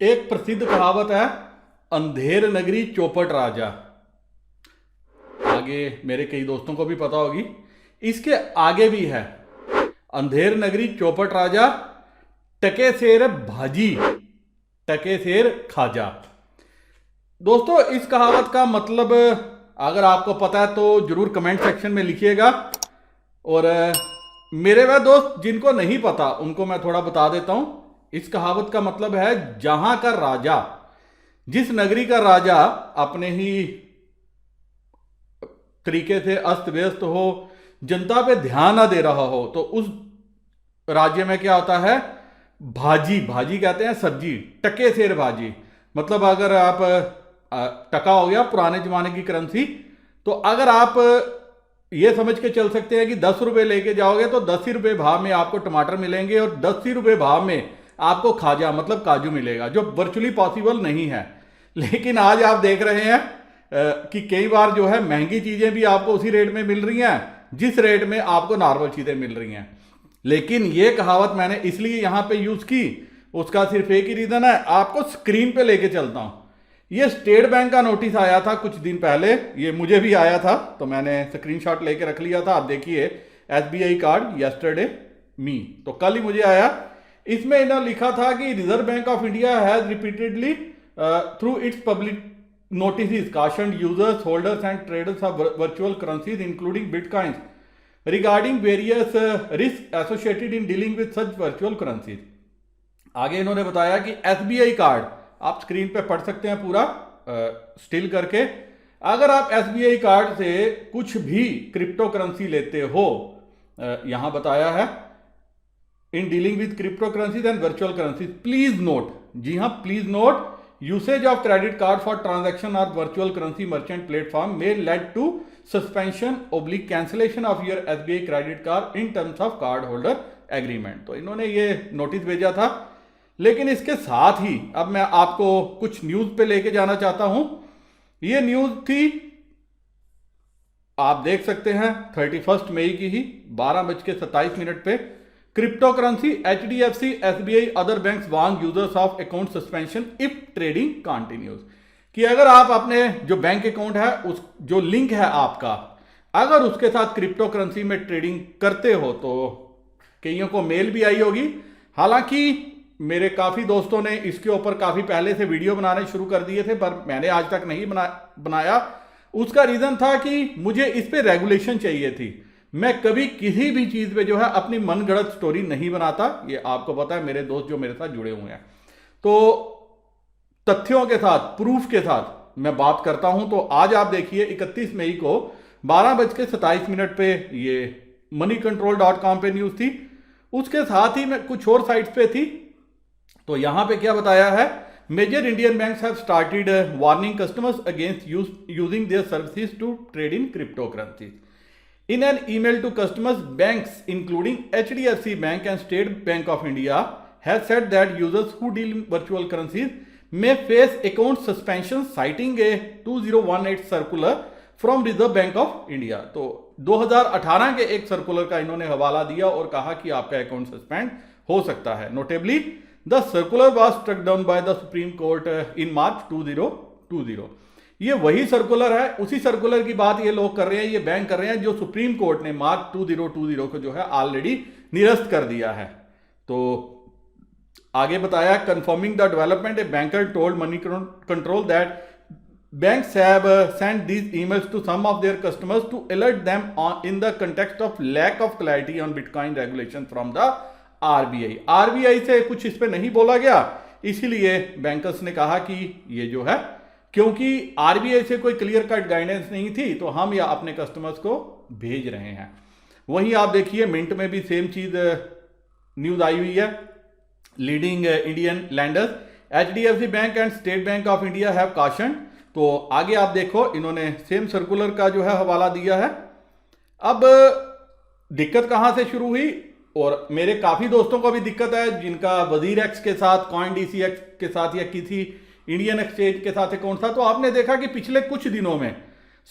एक प्रसिद्ध कहावत है, अंधेर नगरी चौपट राजा। आगे मेरे कई दोस्तों को भी पता होगी। इसके आगे भी है, अंधेर नगरी चौपट राजा, टके शेर भाजी, टके शेर खाजा। दोस्तों, इस कहावत का मतलब अगर आपको पता है तो जरूर कमेंट सेक्शन में लिखिएगा। और मेरे वह दोस्त जिनको नहीं पता उनको मैं थोड़ा बता देता हूं। इस कहावत का मतलब है, जहां का राजा, जिस नगरी का राजा अपने ही तरीके से अस्त व्यस्त हो, जनता पे ध्यान ना दे रहा हो, तो उस राज्य में क्या होता है, भाजी, भाजी कहते हैं सब्जी, टके शेर भाजी। मतलब अगर आप टका हो गया पुराने जमाने की करेंसी, तो अगर आप ये समझ के चल सकते हैं कि 10 रुपए लेके जाओगे तो 10 ही रुपए भाव में आपको टमाटर मिलेंगे और 10 ही रुपए भाव में आपको खाजा मतलब काजू मिलेगा, जो वर्चुअली पॉसिबल नहीं है। लेकिन आज आप देख रहे हैं कि कई बार जो है महंगी चीजें भी आपको उसी रेट में मिल रही हैं जिस रेट में आपको नॉर्मल चीजें मिल रही हैं। लेकिन ये कहावत मैंने इसलिए यहां पे यूज की, उसका सिर्फ एक ही रीजन है, आपको स्क्रीन पे लेके चलता हूं। ये स्टेट बैंक का नोटिस आया था कुछ दिन पहले, ये मुझे भी आया था तो मैंने स्क्रीनशॉट लेके रख लिया था। आप देखिए, एसबीआई कार्ड यस्टरडे मी, तो कल ही मुझे आया। इसमें इन्होंने लिखा था कि reserve Bank of India has repeatedly through it's public notices cautioned users, holders and traders of virtual currencies including bitcoins regarding various risks associated in dealing with such virtual currencies। आगे इन्होंने बताया कि एसबीआई कार्ड, आप screen पे पढ़ सकते हैं पूरा स्टिल करके, अगर आप एसबीआई कार्ड से कुछ भी क्रिप्टो करेंसी लेते हो, यहां बताया है, in dealing with crypto currencies and virtual currencies please note, जी हां please note, usage of credit card for transaction or virtual currency merchant platform may lead to suspension oblique cancellation of your SBI credit card in terms of card holder agreement। तो इन्होंने ये notice भेजा था। लेकिन इसके साथ ही अब मैं आपको कुछ न्यूज पे लेके जाना चाहता हूं। ये न्यूज थी, आप देख सकते हैं, 31 मई की ही 12:27 पे, crypto currency HDFC SBI other banks warn users of account suspension if trading continues. कि अगर आप अपने जो बैंक अकाउंट है, उस जो लिंक है आपका, अगर उसके साथ क्रिप्टो करेंसी में ट्रेडिंग करते हो, तो कईयों को मेल भी आई होगी। हालांकि मेरे काफी दोस्तों ने इसके ऊपर काफी पहले से वीडियो बनाने शुरू कर दिए थे, पर मैंने आज तक नहीं बनाया। उसका रीजन था कि मुझे इस पे रेगुलेशन चाहिए थी। मैं कभी किसी भी चीज पे जो है अपनी मनगढ़ंत स्टोरी नहीं बनाता, ये आपको पता है, मेरे दोस्त जो मेरे साथ जुड़े हुए हैं। तो तथ्यों के साथ, प्रूफ के साथ मैं बात करता हूं। तो आज आप देखिए, 31 मई को 12:27 पे ये moneycontrol.com पे न्यूज थी। उसके साथ ही मैं कुछ और साइट्स पे थी। तो यहां पे क्या बताया है, major Indian banks have started warning customers against using their services to trade in crypto currencies. In an email to customers, banks including HDFC Bank and State Bank of India have said that users who deal in virtual currencies may face account suspension, citing a 2018 circular from Reserve Bank of India। तो 2018 के एक circular का इन्होंने हवाला दिया और कहा कि आपका अकाउंट सस्पेंड हो सकता है। Notably the circular was struck down by the Supreme Court in March 2020। ये वही सर्कुलर है, उसी सर्कुलर की बात ये लोग कर रहे हैं, ये बैंक कर रहे हैं, जो सुप्रीम कोर्ट ने मार्च 2020 को जो है ऑलरेडी निरस्त कर दिया है। तो आगे बताया, confirming the development, a banker told Moneycontrol that banks have sent these emails to some of their customers to alert them in the context of lack of clarity on Bitcoin regulation from the RBI। RBI से कुछ इस पे नहीं बोला गया, इसीलिए bankers ने कहा कि ये जो है, क्योंकि आरबीआई से कोई क्लियर कट गाइडेंस नहीं थी, तो हम या अपने कस्टमर्स को भेज रहे हैं। वहीं आप देखिए, मिंट में भी सेम चीज न्यूज आई हुई है। Leading Indian lenders HDFC bank and State Bank of India have cautioned. तो आगे आप देखो, इन्होंने सेम सर्कुलर का जो है हवाला दिया है। अब दिक्कत कहां से शुरू हुई, और मेरे काफी दोस्तों को भी दिक्कत है जिनका वजीर एक्स के साथ, कॉइन डीसी एक्स के साथ या किसी इंडियन एक्सचेंज के साथ अकाउंट था। तो आपने देखा कि पिछले कुछ दिनों में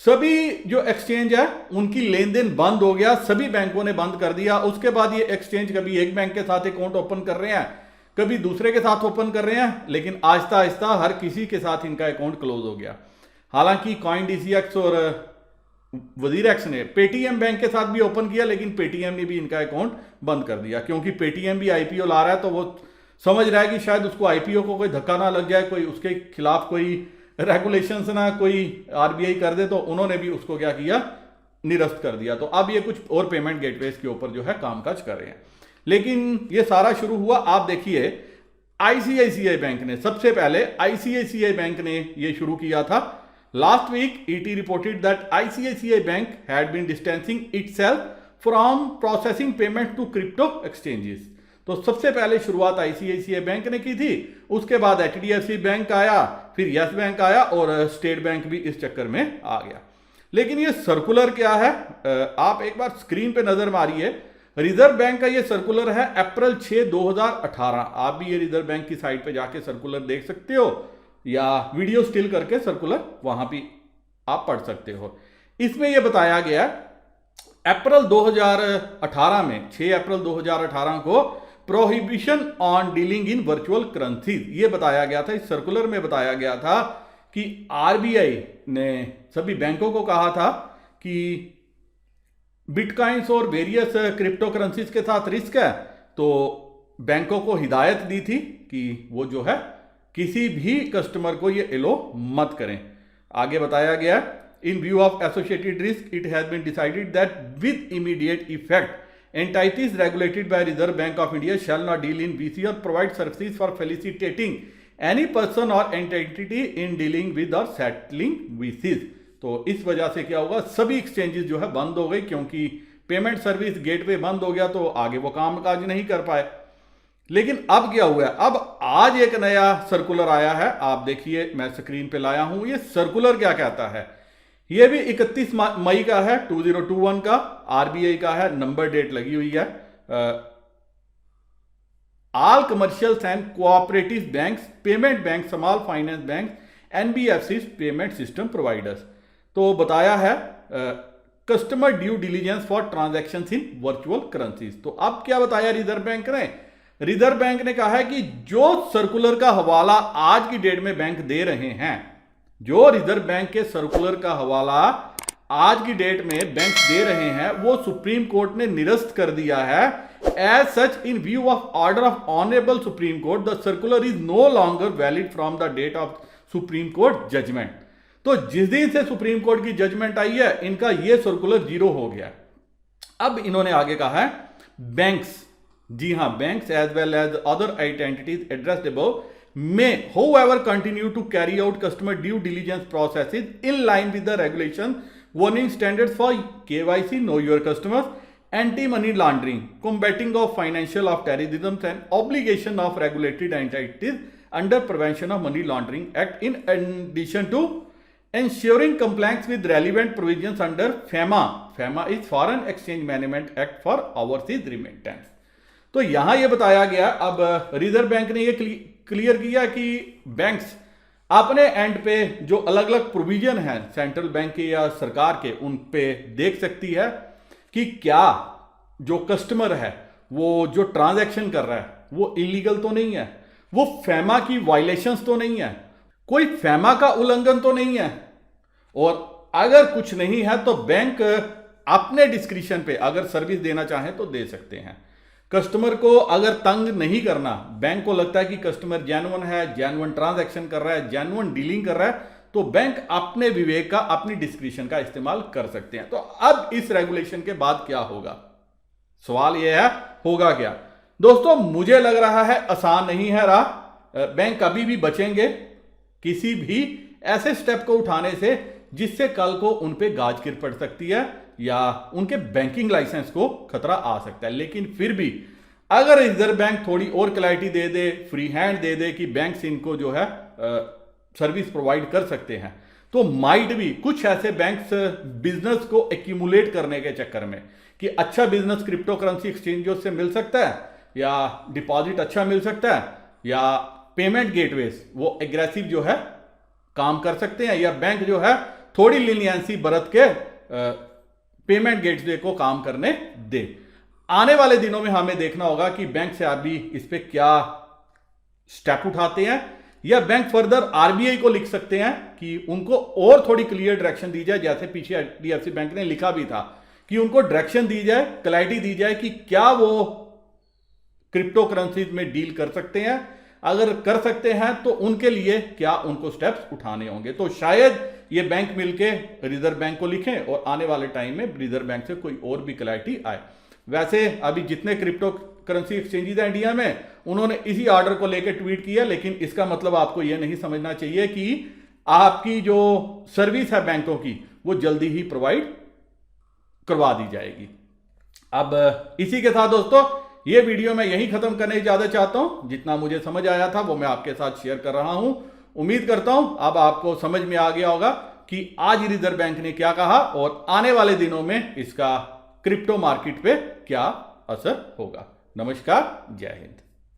सभी जो एक्सचेंज है उनकी लेन देन बंद हो गया, सभी बैंकों ने बंद कर दिया। उसके बाद ये एक्सचेंज कभी एक बैंक के साथ अकाउंट ओपन कर रहे हैं, कभी दूसरे के साथ ओपन कर रहे हैं, लेकिन आहिस्ता आहिस्ता हर किसी के साथ इनका अकाउंट क्लोज हो गया। हालांकि CoinDCX और वजीरएक्स ने पेटीएम बैंक के साथ भी ओपन किया, लेकिन पेटीएम ने भी इनका अकाउंट बंद कर दिया, क्योंकि पेटीएम भी आईपीओ ला रहा है, तो वो समझ रहा है कि शायद उसको आईपीओ को कोई धक्का ना लग जाए, कोई उसके खिलाफ कोई रेगुलेशंस ना कोई आरबीआई कर दे, तो उन्होंने भी उसको क्या किया, निरस्त कर दिया। तो अब ये कुछ और पेमेंट गेटवेज के ऊपर जो है कामकाज कर रहे हैं। लेकिन ये सारा शुरू हुआ, आप देखिए आईसीआईसीआई बैंक ने, सबसे पहले आईसीआईसीआई बैंक ने ये शुरू किया था। Last week, ET reported that ICICI Bank had been distancing itself from processing payment to crypto exchanges. तो सबसे पहले शुरुआत ICICI बैंक ने की थी, उसके बाद HDFC बैंक आया, फिर यस बैंक आया और स्टेट बैंक भी इस चक्कर में आ गया। लेकिन ये सर्कुलर क्या है, आप एक बार स्क्रीन पे नजर मारिए। रिजर्व बैंक का ये सर्कुलर है अप्रैल 6, 2018। आप भी ये रिजर्व बैंक की साइट पे जाके सर्कुलर देख सकते हो, या वीडियो स्टिल करके सर्कुलर वहां भी आप पढ़ सकते हो। इसमें यह बताया गया अप्रैल 2018 में, 6 अप्रैल 2018 को prohibition on dealing in virtual currency ये बताया गया था। इस सर्कुलर में बताया गया था कि आरबीआई ने सभी बैंकों को कहा था कि बिटकॉइंस और वेरियस क्रिप्टो करेंसीज के साथ रिस्क है, तो बैंकों को हिदायत दी थी कि वो जो है किसी भी कस्टमर को ये एलो मत करें। आगे बताया गया, in view of associated risk it has been decided that with immediate effect entities regulated by Reserve Bank of India shall not deal in VC or provide services for facilitating any person or entity in dealing with or settling VCs. तो इस वजह से क्या होगा, सभी exchanges जो है बंद हो गई, क्योंकि पेमेंट सर्विस गेटवे बंद हो गया, तो आगे वो कामकाज नहीं कर पाए। लेकिन अब क्या हुआ है, अब आज एक नया सर्कुलर आया है, आप देखिए मैं स्क्रीन पे लाया हूं। ये सर्कुलर क्या कहता है, ये भी 31 मई का है, 2021 का, आरबीआई का है, नंबर डेट लगी हुई है। All commercial and cooperative banks, payment bank, small finance bank, NBFC payment system providers. तो बताया है customer due diligence for transaction in virtual currencies. तो अब क्या बताया रिजर्व बैंक ने, रिजर्व बैंक ने कहा है कि जो सर्कुलर का हवाला आज की डेट में बैंक दे रहे हैं, जो रिजर्व बैंक के सर्कुलर का हवाला आज की डेट में बैंक दे रहे हैं, वो सुप्रीम कोर्ट ने निरस्त कर दिया है। As such in view of order of honourable Supreme Court the circular is no longer valid from the date of Supreme Court judgement. तो जिस दिन से सुप्रीम कोर्ट की जजमेंट आई है, इनका ये सर्कुलर जीरो हो गया। अब इन्होंने आगे कहा है बैंक्स, जी हां, banks as well as other entities addressed above may however continue to carry out customer due diligence processes in line with the regulation warning standards for KYC, know your customers, anti-money laundering, combating of financial of terrorism and obligation of regulated entities under Prevention of Money Laundering Act in addition to ensuring compliance with relevant provisions under FEMA. FEMA is Foreign Exchange Management Act for overseas remittance. तो यहां यह बताया गया, अब reserve bank ने यह clear किया कि बैंक्स अपने एंड पे जो अलग अलग प्रोविजन है सेंट्रल बैंक के या सरकार के, उन पे देख सकती है कि क्या जो कस्टमर है वो जो ट्रांजैक्शन कर रहा है वो इलीगल तो नहीं है, वो फेमा की वायलेशंस तो नहीं है, कोई फेमा का उल्लंघन तो नहीं है। और अगर कुछ नहीं है तो बैंक अपने डिस्क्रिप्शन पे अगर सर्विस देना चाहे तो दे सकते हैं। कस्टमर को अगर तंग नहीं करना, बैंक को लगता है कि कस्टमर जेन्युइन है, जेन्युइन ट्रांजैक्शन कर रहा है, जेन्युइन डीलिंग कर रहा है, तो बैंक अपने विवेक का, अपनी डिस्क्रिप्शन का इस्तेमाल कर सकते हैं। तो अब इस रेगुलेशन के बाद क्या होगा, सवाल यह है होगा क्या। दोस्तों मुझे लग रहा है आसान नहीं है रहा, बैंक अभी भी बचेंगे किसी भी ऐसे स्टेप को उठाने से जिससे कल को उन पे गाज गिर पड़ सकती है या उनके बैंकिंग लाइसेंस को खतरा आ सकता है। लेकिन फिर भी अगर रिजर्व बैंक थोड़ी और क्लैरिटी दे दे, फ्री हैंड दे दे कि बैंक्स इनको जो है सर्विस प्रोवाइड कर सकते हैं, तो माइट भी कुछ ऐसे बैंक्स बिजनेस को एक्यूमुलेट करने के चक्कर में कि अच्छा बिजनेस क्रिप्टो करेंसी एक्सचेंजों से मिल सकता है या डिपॉजिट अच्छा मिल सकता है या पेमेंट गेटवेज वो एग्रेसिव जो है काम कर सकते हैं, या बैंक जो है थोड़ी लीनियंसी बरत के पेमेंट गेटवे को काम करने दे। आने वाले दिनों में हमें देखना होगा कि बैंक से अभी इस पे क्या स्टेप उठाते हैं, या बैंक फर्दर आरबीआई को लिख सकते हैं कि उनको और थोड़ी क्लियर डायरेक्शन दी जाए, जैसे पीछे एचडीएफसी बैंक ने लिखा भी था कि उनको डायरेक्शन दी जाए, क्लैरिटी दी जाए कि क्या वो क्रिप्टो करेंसीज में डील कर सकते हैं, अगर कर सकते हैं तो उनके लिए क्या उनको स्टेप्स उठाने होंगे। तो शायद ये बैंक मिलके रिजर्व बैंक को लिखें और आने वाले टाइम में रिजर्व बैंक से कोई और भी क्लैरिटी आए। वैसे अभी जितने क्रिप्टो करेंसी एक्सचेंजेस हैं इंडिया में, उन्होंने इसी ऑर्डर को लेकर ट्वीट किया, लेकिन इसका मतलब आपको यह नहीं समझना चाहिए कि आपकी जो सर्विस है बैंकों की वो जल्दी ही प्रोवाइड करवा दी जाएगी। अब इसी के साथ दोस्तों ये वीडियो मैं यहीं खत्म करने की इजाजत चाहता हूं। जितना मुझे समझ आया था वो मैं आपके साथ शेयर कर रहा हूं। उम्मीद करता हूं अब आपको समझ में आ गया होगा कि आज रिजर्व बैंक ने क्या कहा और आने वाले दिनों में इसका क्रिप्टो मार्केट पे क्या असर होगा। नमस्कार, जय हिंद।